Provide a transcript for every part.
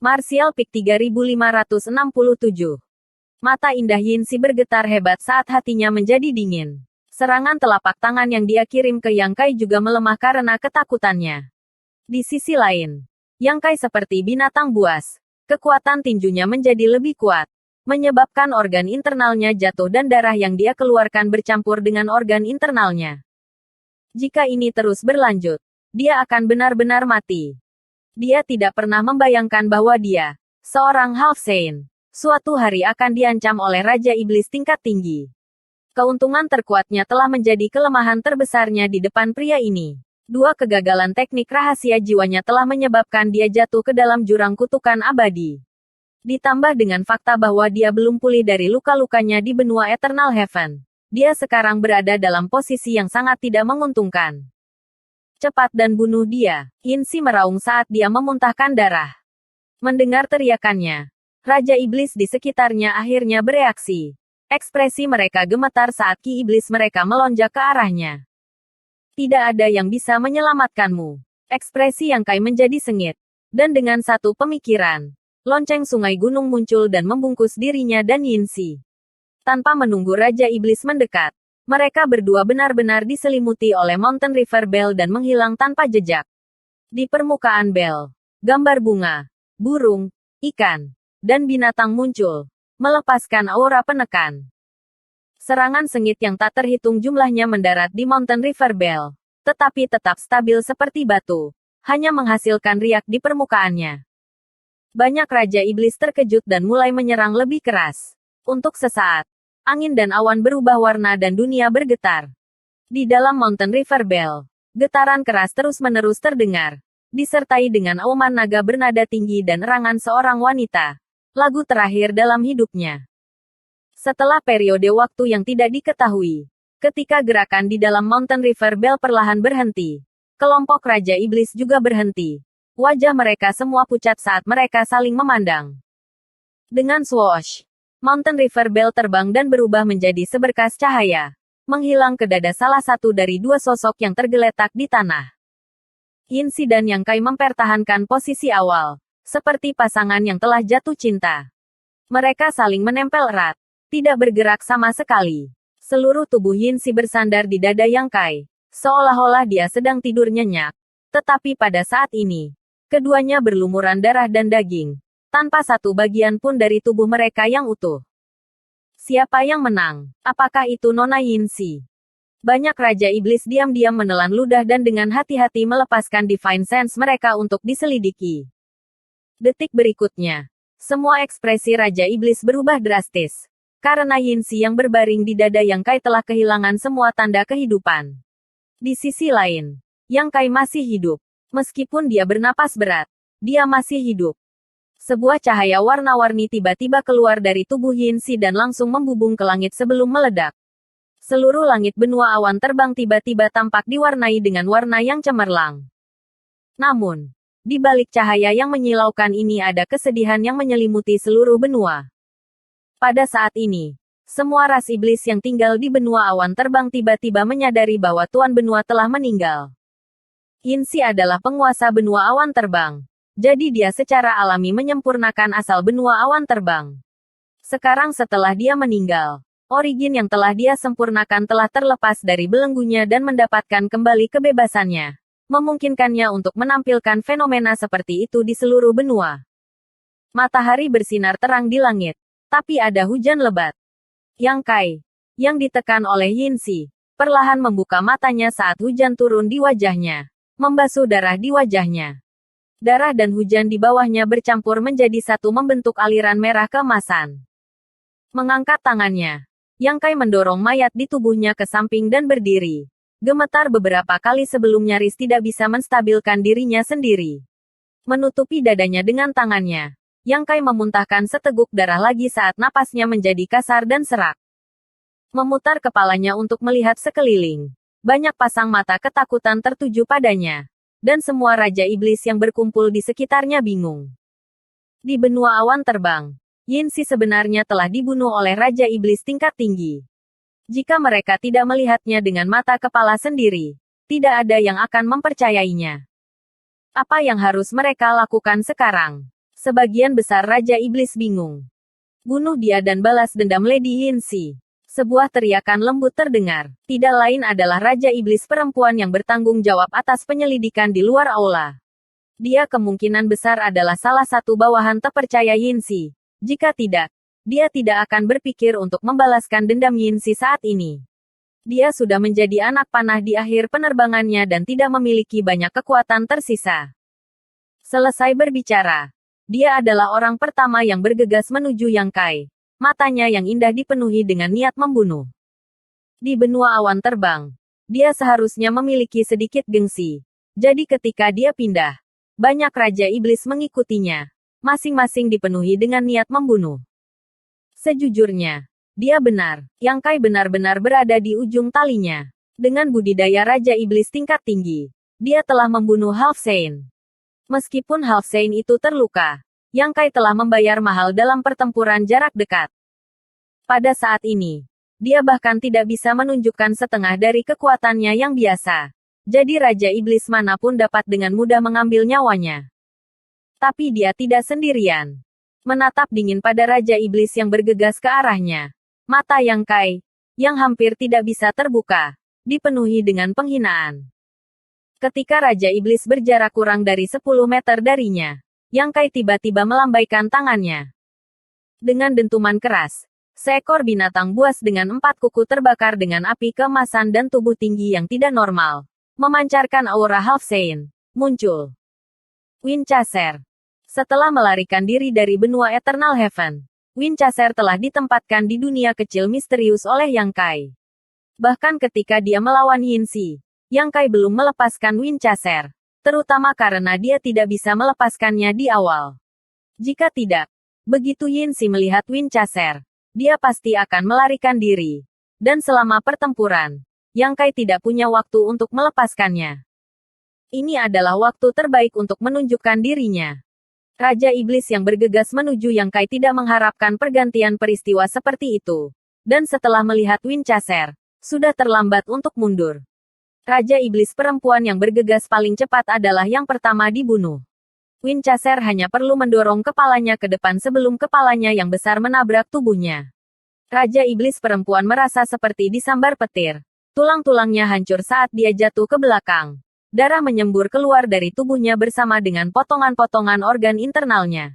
Martial Peak 3567. Mata indah Yinsi bergetar hebat saat hatinya menjadi dingin. Serangan telapak tangan yang dia kirim ke Yang Kai juga melemah karena ketakutannya. Di sisi lain, Yang Kai seperti binatang buas. Kekuatan tinjunya menjadi lebih kuat, menyebabkan organ internalnya jatuh dan darah yang dia keluarkan bercampur dengan organ internalnya. Jika ini terus berlanjut, dia akan benar-benar mati. Dia tidak pernah membayangkan bahwa dia, seorang half saint, suatu hari akan diancam oleh Raja Iblis tingkat tinggi. Keuntungan terkuatnya telah menjadi kelemahan terbesarnya di depan pria ini. Dua kegagalan teknik rahasia jiwanya telah menyebabkan dia jatuh ke dalam jurang kutukan abadi. Ditambah dengan fakta bahwa dia belum pulih dari luka-lukanya di benua Eternal Heaven. Dia sekarang berada dalam posisi yang sangat tidak menguntungkan. Cepat dan bunuh dia, Yinsi meraung saat dia memuntahkan darah. Mendengar teriakannya, Raja Iblis di sekitarnya akhirnya bereaksi. Ekspresi mereka gemetar saat ki iblis mereka melonjak ke arahnya. Tidak ada yang bisa menyelamatkanmu. Ekspresi Yang Kai menjadi sengit. Dan dengan satu pemikiran, lonceng sungai gunung muncul dan membungkus dirinya dan Yinsi. Tanpa menunggu Raja Iblis mendekat, mereka berdua benar-benar diselimuti oleh Mountain River Bell dan menghilang tanpa jejak. Di permukaan Bell, gambar bunga, burung, ikan, dan binatang muncul, melepaskan aura penekan. Serangan sengit yang tak terhitung jumlahnya mendarat di Mountain River Bell, tetapi tetap stabil seperti batu, hanya menghasilkan riak di permukaannya. Banyak Raja Iblis terkejut dan mulai menyerang lebih keras. Untuk sesaat, angin dan awan berubah warna dan dunia bergetar. Di dalam Mountain River Bell, getaran keras terus-menerus terdengar, disertai dengan auman naga bernada tinggi dan erangan seorang wanita. Lagu terakhir dalam hidupnya. Setelah periode waktu yang tidak diketahui, ketika gerakan di dalam Mountain River Bell perlahan berhenti, kelompok Raja Iblis juga berhenti. Wajah mereka semua pucat saat mereka saling memandang. Dengan swoosh, Mountain River Bell terbang dan berubah menjadi seberkas cahaya, menghilang ke dada salah satu dari dua sosok yang tergeletak di tanah. Yinsi dan Yang Kai mempertahankan posisi awal, seperti pasangan yang telah jatuh cinta. Mereka saling menempel erat, tidak bergerak sama sekali. Seluruh tubuh Yinsi bersandar di dada Yang Kai, seolah-olah dia sedang tidur nyenyak. Tetapi pada saat ini, keduanya berlumuran darah dan daging, tanpa satu bagian pun dari tubuh mereka yang utuh. Siapa yang menang? Apakah itu Nona Yinsi? Banyak Raja Iblis diam-diam menelan ludah dan dengan hati-hati melepaskan Divine Sense mereka untuk diselidiki. Detik berikutnya, semua ekspresi Raja Iblis berubah drastis. Karena Yinsi yang berbaring di dada Yang Kai telah kehilangan semua tanda kehidupan. Di sisi lain, Yang Kai masih hidup. Meskipun dia bernapas berat, dia masih hidup. Sebuah cahaya warna-warni tiba-tiba keluar dari tubuh Yinsi dan langsung membubung ke langit sebelum meledak. Seluruh langit benua awan terbang tiba-tiba tampak diwarnai dengan warna yang cemerlang. Namun, di balik cahaya yang menyilaukan ini ada kesedihan yang menyelimuti seluruh benua. Pada saat ini, semua ras iblis yang tinggal di benua awan terbang tiba-tiba menyadari bahwa Tuan Benua telah meninggal. Yinsi adalah penguasa benua awan terbang. Jadi dia secara alami menyempurnakan asal benua awan terbang. Sekarang setelah dia meninggal, origin yang telah dia sempurnakan telah terlepas dari belenggunya dan mendapatkan kembali kebebasannya. Memungkinkannya untuk menampilkan fenomena seperti itu di seluruh benua. Matahari bersinar terang di langit, tapi ada hujan lebat. Yang Kai, yang ditekan oleh Yinsi, perlahan membuka matanya saat hujan turun di wajahnya, membasuh darah di wajahnya. Darah dan hujan di bawahnya bercampur menjadi satu membentuk aliran merah keemasan. Mengangkat tangannya, Yang Kai mendorong mayat di tubuhnya ke samping dan berdiri. Gemetar beberapa kali sebelum nyaris tidak bisa menstabilkan dirinya sendiri. Menutupi dadanya dengan tangannya, Yang Kai memuntahkan seteguk darah lagi saat napasnya menjadi kasar dan serak. Memutar kepalanya untuk melihat sekeliling. Banyak pasang mata ketakutan tertuju padanya. Dan semua Raja Iblis yang berkumpul di sekitarnya bingung. Di benua awan terbang, Yinsi sebenarnya telah dibunuh oleh Raja Iblis tingkat tinggi. Jika mereka tidak melihatnya dengan mata kepala sendiri, tidak ada yang akan mempercayainya. Apa yang harus mereka lakukan sekarang? Sebagian besar Raja Iblis bingung. Bunuh dia dan balas dendam Lady Yinsi. Sebuah teriakan lembut terdengar. Tidak lain adalah Raja Iblis perempuan yang bertanggung jawab atas penyelidikan di luar aula. Dia kemungkinan besar adalah salah satu bawahan terpercaya Yinsi. Jika tidak, dia tidak akan berpikir untuk membalaskan dendam Yinsi saat ini. Dia sudah menjadi anak panah di akhir penerbangannya dan tidak memiliki banyak kekuatan tersisa. Selesai berbicara, dia adalah orang pertama yang bergegas menuju Yang Kai. Matanya yang indah dipenuhi dengan niat membunuh. Di benua awan terbang, dia seharusnya memiliki sedikit gengsi. Jadi ketika dia pindah, banyak Raja Iblis mengikutinya. Masing-masing dipenuhi dengan niat membunuh. Sejujurnya, dia benar. Yang Kai benar-benar berada di ujung talinya. Dengan budidaya Raja Iblis tingkat tinggi, dia telah membunuh Half Saint. Meskipun Half Saint itu terluka, Yang Kai telah membayar mahal dalam pertempuran jarak dekat. Pada saat ini, dia bahkan tidak bisa menunjukkan setengah dari kekuatannya yang biasa. Jadi Raja Iblis manapun dapat dengan mudah mengambil nyawanya. Tapi dia tidak sendirian. Menatap dingin pada Raja Iblis yang bergegas ke arahnya. Mata Yang Kai, yang hampir tidak bisa terbuka, dipenuhi dengan penghinaan. Ketika Raja Iblis berjarak kurang dari 10 meter darinya, Yang Kai tiba-tiba melambaikan tangannya. Dengan dentuman keras, seekor binatang buas dengan 4 kuku terbakar dengan api keemasan dan tubuh tinggi yang tidak normal, memancarkan aura Half Saint, muncul. Winchester. Setelah melarikan diri dari benua Eternal Heaven, Winchester telah ditempatkan di dunia kecil misterius oleh Yang Kai. Bahkan ketika dia melawan Yinsi, Yang Kai belum melepaskan Winchester. Terutama karena dia tidak bisa melepaskannya di awal. Jika tidak, begitu Yinsi melihat Winchester, dia pasti akan melarikan diri. Dan selama pertempuran, Yang Kai tidak punya waktu untuk melepaskannya. Ini adalah waktu terbaik untuk menunjukkan dirinya. Raja Iblis yang bergegas menuju Yang Kai tidak mengharapkan pergantian peristiwa seperti itu. Dan setelah melihat Winchester, sudah terlambat untuk mundur. Raja Iblis perempuan yang bergegas paling cepat adalah yang pertama dibunuh. Winchester hanya perlu mendorong kepalanya ke depan sebelum kepalanya yang besar menabrak tubuhnya. Raja Iblis perempuan merasa seperti disambar petir. Tulang-tulangnya hancur saat dia jatuh ke belakang. Darah menyembur keluar dari tubuhnya bersama dengan potongan-potongan organ internalnya.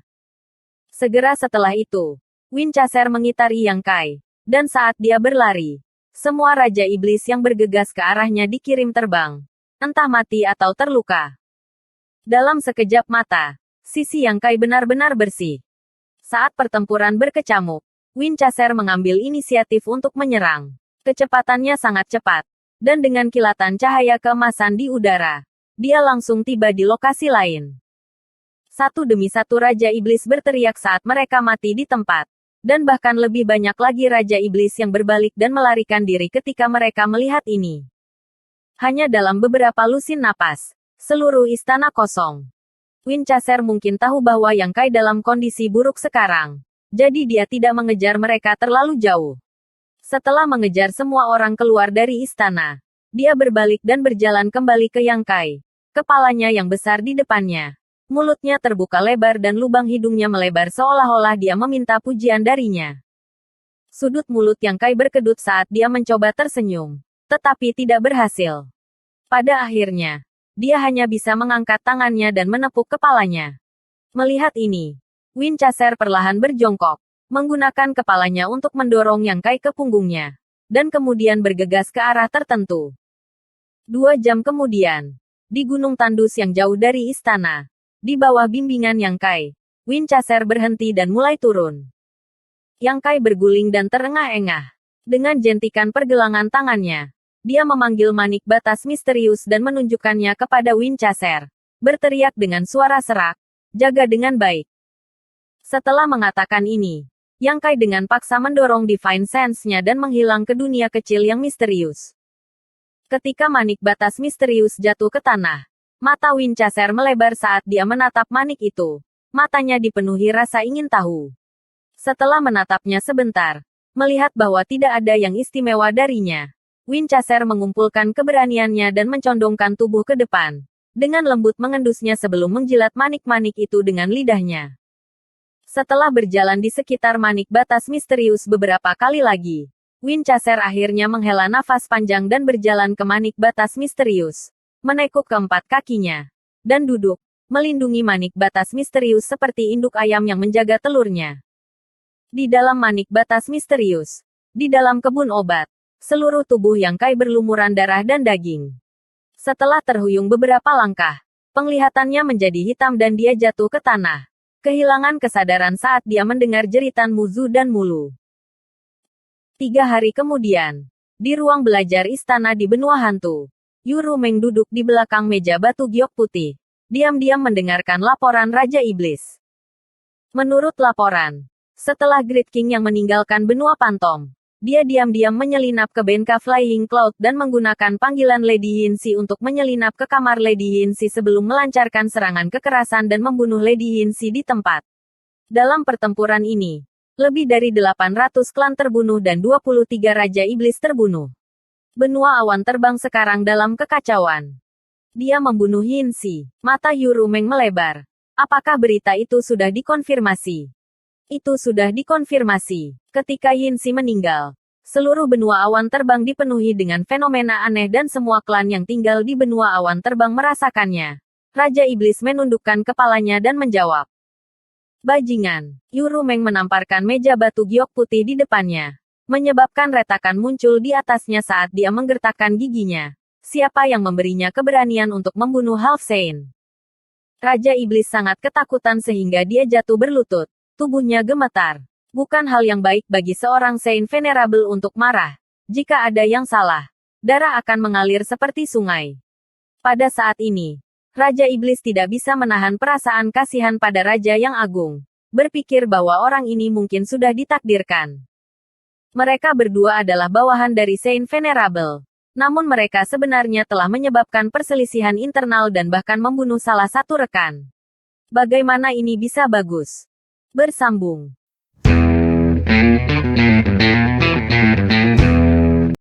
Segera setelah itu, Winchester mengitari Yang Kai. Dan saat dia berlari, semua Raja Iblis yang bergegas ke arahnya dikirim terbang. Entah mati atau terluka. Dalam sekejap mata, sisi Yang Kai benar-benar bersih. Saat pertempuran berkecamuk, Winchester mengambil inisiatif untuk menyerang. Kecepatannya sangat cepat. Dan dengan kilatan cahaya keemasan di udara, dia langsung tiba di lokasi lain. Satu demi satu Raja Iblis berteriak saat mereka mati di tempat. Dan bahkan lebih banyak lagi Raja Iblis yang berbalik dan melarikan diri ketika mereka melihat ini. Hanya dalam beberapa lusin napas, seluruh istana kosong. Winchester mungkin tahu bahwa Yang Kai dalam kondisi buruk sekarang. Jadi dia tidak mengejar mereka terlalu jauh. Setelah mengejar semua orang keluar dari istana, dia berbalik dan berjalan kembali ke Yang Kai. Kepalanya yang besar di depannya. Mulutnya terbuka lebar dan lubang hidungnya melebar seolah-olah dia meminta pujian darinya. Sudut mulut Yang Kai berkedut saat dia mencoba tersenyum. Tetapi tidak berhasil. Pada akhirnya, dia hanya bisa mengangkat tangannya dan menepuk kepalanya. Melihat ini, Winchester perlahan berjongkok, menggunakan kepalanya untuk mendorong Yang Kai ke punggungnya. Dan kemudian bergegas ke arah tertentu. 2 jam kemudian, di gunung tandus yang jauh dari istana, di bawah bimbingan Yang Kai, Winchester berhenti dan mulai turun. Yang Kai berguling dan terengah-engah. Dengan jentikan pergelangan tangannya, dia memanggil manik batas misterius dan menunjukkannya kepada Winchester. Berteriak dengan suara serak, "Jaga dengan baik." Setelah mengatakan ini, Yang Kai dengan paksa mendorong Divine Sense-nya dan menghilang ke dunia kecil yang misterius. Ketika manik batas misterius jatuh ke tanah, mata Winchester melebar saat dia menatap manik itu. Matanya dipenuhi rasa ingin tahu. Setelah menatapnya sebentar, melihat bahwa tidak ada yang istimewa darinya, Winchester mengumpulkan keberaniannya dan mencondongkan tubuh ke depan. Dengan lembut mengendusnya sebelum menjilat manik-manik itu dengan lidahnya. Setelah berjalan di sekitar manik batas misterius beberapa kali lagi, Winchester akhirnya menghela nafas panjang dan berjalan ke manik batas misterius. Menekuk keempat kakinya. Dan duduk, melindungi manik batas misterius seperti induk ayam yang menjaga telurnya. Di dalam manik batas misterius. Di dalam kebun obat. Seluruh tubuh Yang Kai berlumuran darah dan daging. Setelah terhuyung beberapa langkah, penglihatannya menjadi hitam dan dia jatuh ke tanah. Kehilangan kesadaran saat dia mendengar jeritan Muzu dan Mulu. 3 hari kemudian, di ruang belajar istana di benua hantu, Yuru Meng duduk di belakang meja batu giok putih, diam-diam mendengarkan laporan Raja Iblis. Menurut laporan, setelah Great King yang meninggalkan benua Pantom, dia diam-diam menyelinap ke Benka Flying Cloud dan menggunakan panggilan Lady Yinsi untuk menyelinap ke kamar Lady Yinsi sebelum melancarkan serangan kekerasan dan membunuh Lady Yinsi di tempat. Dalam pertempuran ini, lebih dari 800 klan terbunuh dan 23 Raja Iblis terbunuh. Benua awan terbang sekarang dalam kekacauan. Dia membunuh Yinsi. Mata Yuru Meng melebar. Apakah berita itu sudah dikonfirmasi? Itu sudah dikonfirmasi. Ketika Yinsi meninggal, seluruh benua awan terbang dipenuhi dengan fenomena aneh dan semua klan yang tinggal di benua awan terbang merasakannya. Raja Iblis menundukkan kepalanya dan menjawab. Bajingan. Yuru Meng menamparkan meja batu giok putih di depannya, menyebabkan retakan muncul di atasnya saat dia menggertakkan giginya. Siapa yang memberinya keberanian untuk membunuh Half Saint? Raja Iblis sangat ketakutan sehingga dia jatuh berlutut. Tubuhnya gemetar. Bukan hal yang baik bagi seorang Saint Venerable untuk marah. Jika ada yang salah, darah akan mengalir seperti sungai. Pada saat ini, Raja Iblis tidak bisa menahan perasaan kasihan pada Raja yang agung. Berpikir bahwa orang ini mungkin sudah ditakdirkan. Mereka berdua adalah bawahan dari Saint Venerable. Namun mereka sebenarnya telah menyebabkan perselisihan internal dan bahkan membunuh salah satu rekan. Bagaimana ini bisa bagus? Bersambung.